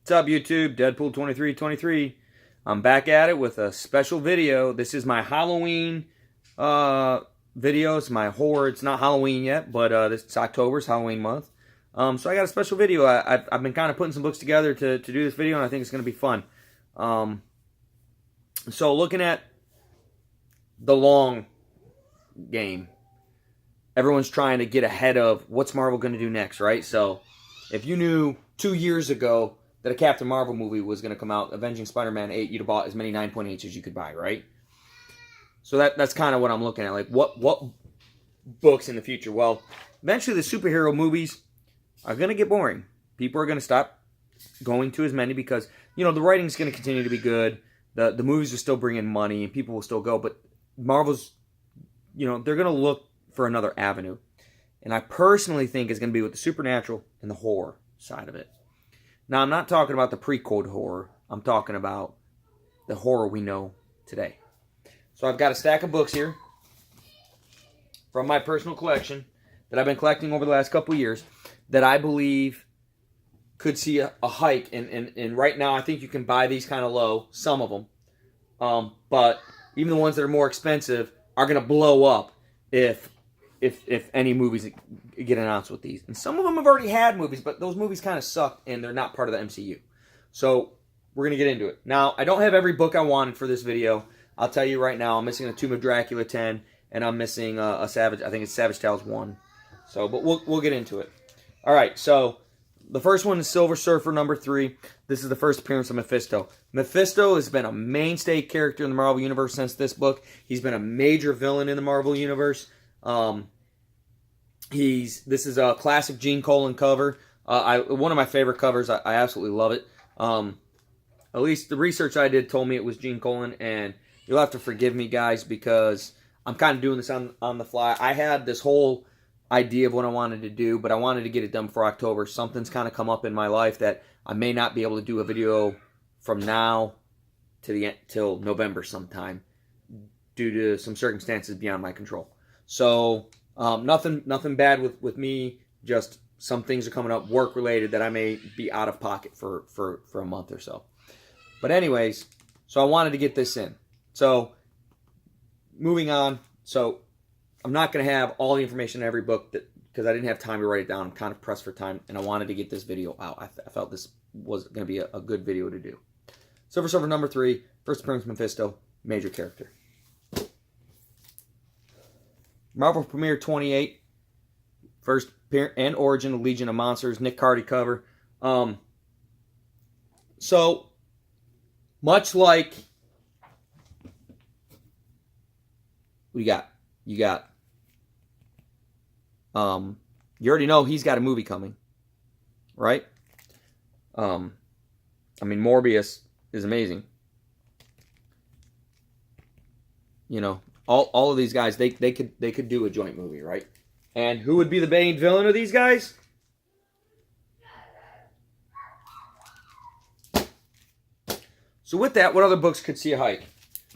What's up, YouTube? Deadpool2323. I'm back at it with a special video. This is my Halloween video. It's my horror. It's not Halloween yet, but it's October's Halloween month. So I got a special video. I've been kind of putting some books together to do this video, and I think it's going to be fun. So looking at the long game, everyone's trying to get ahead of what's Marvel going to do next, right? So if you knew 2 years ago that a Captain Marvel movie was going to come out, Avenging Spider-Man 8, you'd have bought as many 9.8s as you could buy, right? So that's kind of what I'm looking at. Like, what books in the future? Well, eventually the superhero movies are going to get boring. People are going to stop going to as many because, you know, the writing's going to continue to be good. The movies will still bring in money and people will still go. But Marvel's, you know, they're going to look for another avenue. And I personally think it's going to be with the supernatural and the horror side of it. Now, I'm not talking about the pre-code horror. I'm talking about the horror we know today. So I've got a stack of books here from my personal collection that I've been collecting over the last couple of years that I believe could see a hike. And right now, I think you can buy these kind of low, some of them. But even the ones that are more expensive are going to blow up if any movies get announced with these. And some of them have already had movies, but those movies kind of suck, and they're not part of the MCU. So we're going to get into it. Now, I don't have every book I wanted for this video. I'll tell you right now, I'm missing a Tomb of Dracula 10, and I'm missing a Savage, I think it's Savage Tales 1. So, but we'll get into it. All right, so the first one is Silver Surfer number 3. This is the first appearance of Mephisto. Mephisto has been a mainstay character in the Marvel Universe since this book. He's been a major villain in the Marvel Universe. This is a classic Gene Colan cover. One of my favorite covers. I absolutely love it. At least the research I did told me it was Gene Colan, and you'll have to forgive me, guys, because I'm kind of doing this on the fly. I had this whole idea of what I wanted to do, but I wanted to get it done before October. Something's kind of come up in my life that I may not be able to do a video from now to the end till November sometime due to some circumstances beyond my control. So nothing bad with me. Just some things are coming up work related that I may be out of pocket for a month or so. But anyways, so I wanted to get this in. So moving on. So I'm not going to have all the information in every book because I didn't have time to write it down. I'm kind of pressed for time, and I wanted to get this video out. I felt this was going to be a good video to do. Silver Surfer number 3, first appearance Mephisto, major character. Marvel Premiere 28, first appearance and origin of Legion of Monsters, Nick Cardy cover. So much like, what do you got? You got, you already know he's got a movie coming, right? I mean, Morbius is amazing. You know, all of these guys, they could do a joint movie, right? And who would be the main villain of these guys? So with that, what other books could see a hike?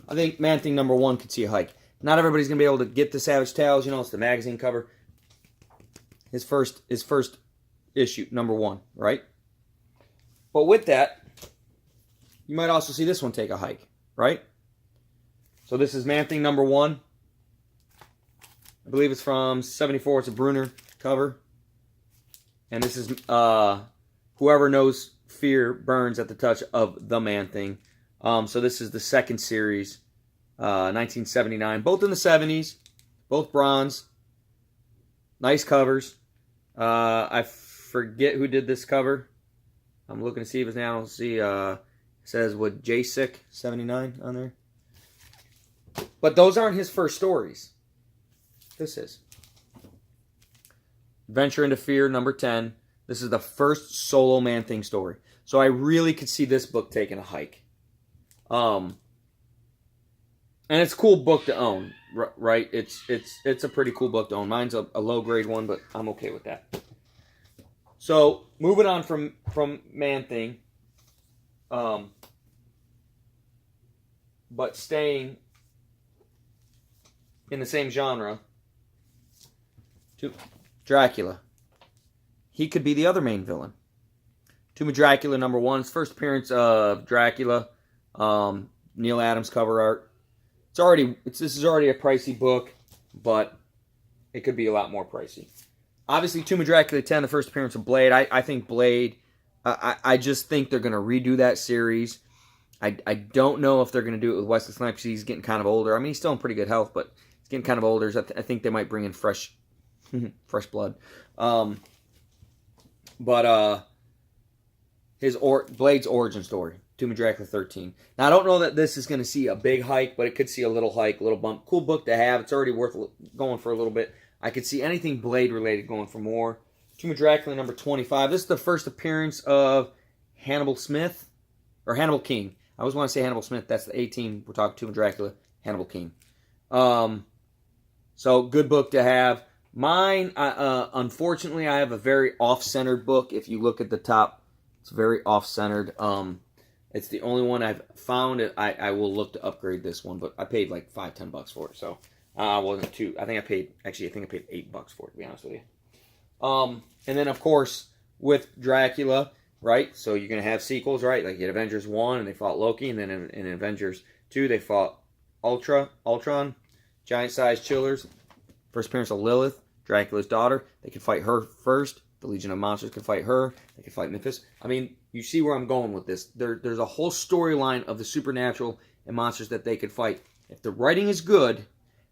I think Man-Thing number 1 could see a hike. Not everybody's going to be able to get the Savage Tales. You know, it's the magazine cover. His first issue, number 1, right? But with that, you might also see this one take a hike, right? So this is Man-Thing number 1. I believe it's from 74. It's a Brunner cover. And this is Whoever Knows Fear Burns at the Touch of the Man-Thing. So this is the second series. 1979, both in the 70s, both bronze, nice covers. I forget who did this cover. I'm looking to see if it's now. See, it says what J-Sick 79 on there. But those aren't his first stories. This is Venture into Fear number 10. This is the first solo Man-Thing story. So I really could see this book taking a hike. And it's a cool book to own, right? It's a pretty cool book to own. Mine's a low grade one, but I'm okay with that. So moving on from Man-Thing, but staying in the same genre, to Dracula. He could be the other main villain. Tomb of Dracula #1. It's first appearance of Dracula. Neil Adams cover art. This is already a pricey book, but it could be a lot more pricey. Obviously, Tomb of Dracula 10, the first appearance of Blade. I think Blade, I just think they're going to redo that series. I don't know if they're going to do it with Wesley Snipes. He's getting kind of older. I mean, he's still in pretty good health, but he's getting kind of older. So I think they might bring in fresh blood. Blade's origin story, Tomb of Dracula 13. Now, I don't know that this is going to see a big hike, but it could see a little hike, a little bump. Cool book to have. It's already worth going for a little bit. I could see anything Blade related going for more. Tomb of Dracula #25. This is the first appearance of Hannibal Smith, or Hannibal King. I always want to say Hannibal Smith. That's the A-team. We're talking Tomb of Dracula, Hannibal King. So, good book to have. Mine, unfortunately, I have a very off-centered book. If you look at the top, it's very off-centered. It's the only one I've found. I will look to upgrade this one, but I paid like $5-10 for it, so I wasn't too. I think I paid $8 for it, to be honest with you. And then of course with Dracula, right? So you're gonna have sequels, right? Like in Avengers 1, and they fought Loki, and then in Avengers 2, they fought Ultron, giant-sized chillers. First appearance of Lilith, Dracula's daughter. They could fight her first. The Legion of Monsters could fight her. They could fight Memphis. I mean, you see where I'm going with this. There's a whole storyline of the supernatural and monsters that they could fight. If the writing is good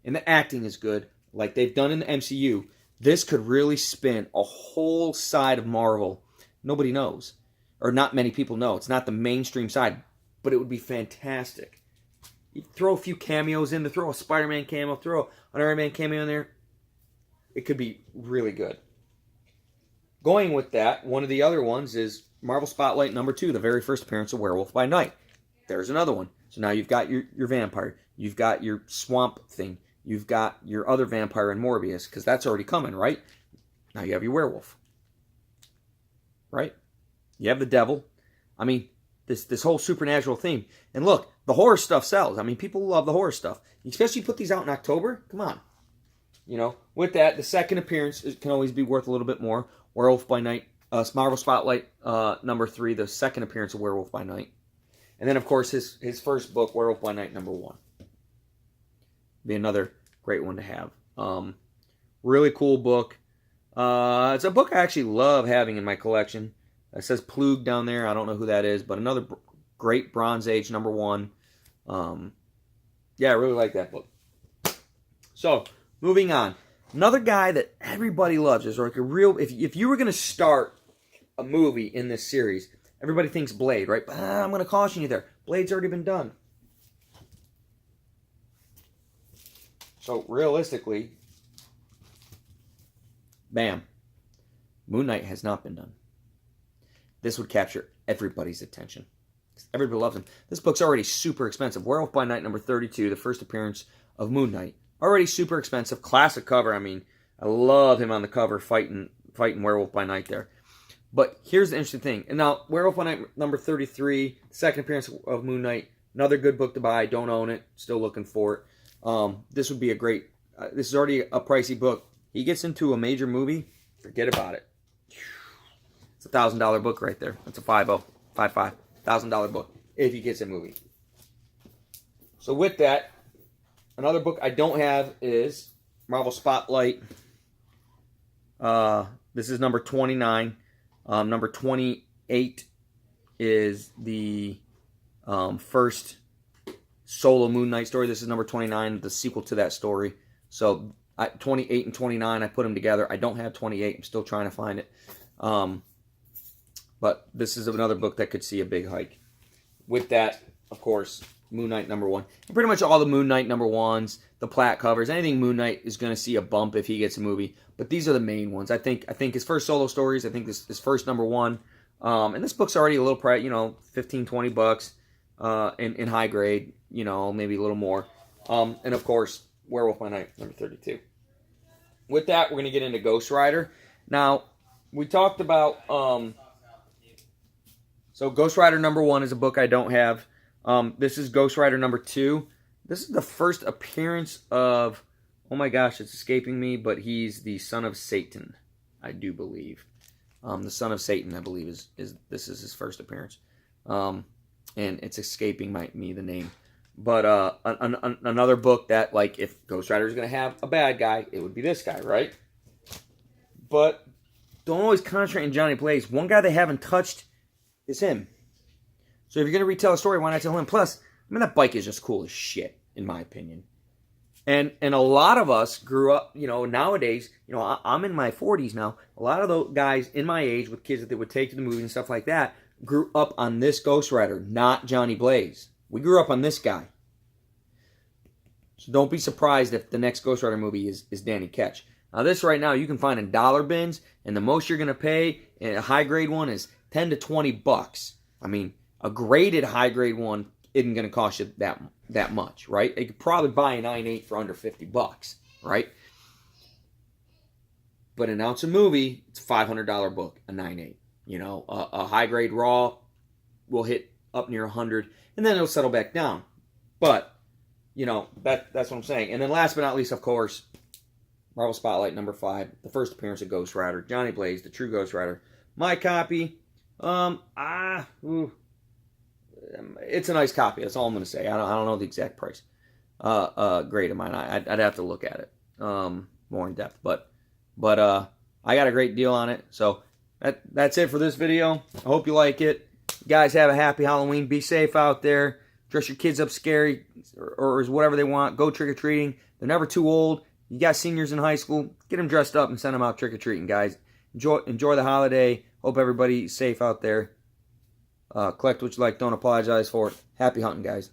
and the acting is good, like they've done in the MCU, this could really spin a whole side of Marvel nobody knows. Or not many people know. It's not the mainstream side. But it would be fantastic. You throw a few cameos in, throw a Spider-Man cameo, throw an Iron Man cameo in there. It could be really good. Going with that, one of the other ones is Marvel Spotlight #2, the very first appearance of Werewolf by Night. There's another one. So now you've got your vampire. You've got your swamp thing. You've got your other vampire in Morbius, because that's already coming, right? Now you have your werewolf. Right? You have the devil. I mean, this whole supernatural theme. And look, the horror stuff sells. I mean, people love the horror stuff. Especially put these out in October. Come on. You know, with that, the second appearance can always be worth a little bit more. Werewolf by Night, Marvel Spotlight #3, the second appearance of Werewolf by Night. And then, of course, his first book, Werewolf by Night #1. Be another great one to have. Really cool book. It's a book I actually love having in my collection. It says Plug down there. I don't know who that is, but another great Bronze Age #1. Yeah, I really like that book. So, moving on. Another guy that everybody loves is like a real... If you were going to start a movie in this series, everybody thinks Blade, right? But I'm going to caution you there. Blade's already been done. So, realistically, bam. Moon Knight has not been done. This would capture everybody's attention. Everybody loves him. This book's already super expensive. Werewolf by Night #32, the first appearance of Moon Knight. Already super expensive. Classic cover. I mean, I love him on the cover fighting Werewolf by Night there. But here's the interesting thing. And now, Werewolf by Night #33, second appearance of Moon Knight. Another good book to buy. Don't own it. Still looking for it. This would be a great... this is already a pricey book. He gets into a major movie, forget about it. It's a $1,000 book right there. That's a $1,000 book if he gets a movie. So with that, another book I don't have is Marvel Spotlight. This is #29. #28 is the first solo Moon Knight story. This is #29, the sequel to that story. So 28 and 29, I put them together. I don't have 28. I'm still trying to find it. But this is another book that could see a big hike. With that, of course, Moon Knight #1. And pretty much all the Moon Knight #1s, the plat covers, anything Moon Knight is going to see a bump if he gets a movie. But these are the main ones. I think his first solo stories, I think this first #1. And this book's already a little price, $15-20 in high grade, maybe a little more. And of course, Werewolf by Night #32. With that, we're going to get into Ghost Rider. Now, we talked about... So Ghost Rider #1 is a book I don't have. This is Ghost Rider #2. This is the first appearance of... Oh my gosh, it's escaping me, but he's the son of Satan, I do believe. The son of Satan, I believe, is this is his first appearance. And it's escaping me the name. But another book that, like, if Ghost Rider is going to have a bad guy, it would be this guy, right? But don't always concentrate on Johnny Blaze. One guy they haven't touched is him. So if you're going to retell a story, why not tell him? Plus, I mean, that bike is just cool as shit, in my opinion. And a lot of us grew up, you know, nowadays, you know, I'm in my 40s now. A lot of those guys in my age with kids that they would take to the movies and stuff like that grew up on this Ghost Rider, not Johnny Blaze. We grew up on this guy. So don't be surprised if the next Ghost Rider movie is Danny Ketch. Now this right now you can find in dollar bins, and the most you're going to pay in a high-grade one is 10 to 20 bucks. I mean, a graded high-grade one isn't going to cost you that much, right? You could probably buy a 9.8 for under 50 bucks, right? But an ounce of movie, it's a $500 book, a 9.8. You know, a high-grade raw will hit up near 100, and then it'll settle back down. But, you know, that's what I'm saying. And then last but not least, of course, Marvel Spotlight number 5, the first appearance of Ghost Rider, Johnny Blaze, the true Ghost Rider. My copy, it's a nice copy. That's all I'm going to say. I don't know the exact price. Grade of mine. I'd have to look at it more in depth. But I got a great deal on it. So that's it for this video. I hope you like it. You guys have a happy Halloween. Be safe out there. Dress your kids up scary or whatever they want. Go trick-or-treating. They're never too old. You got seniors in high school. Get them dressed up and send them out trick-or-treating, guys. Enjoy the holiday. Hope everybody's safe out there. Collect what you like. Don't apologize for it. Happy hunting, guys.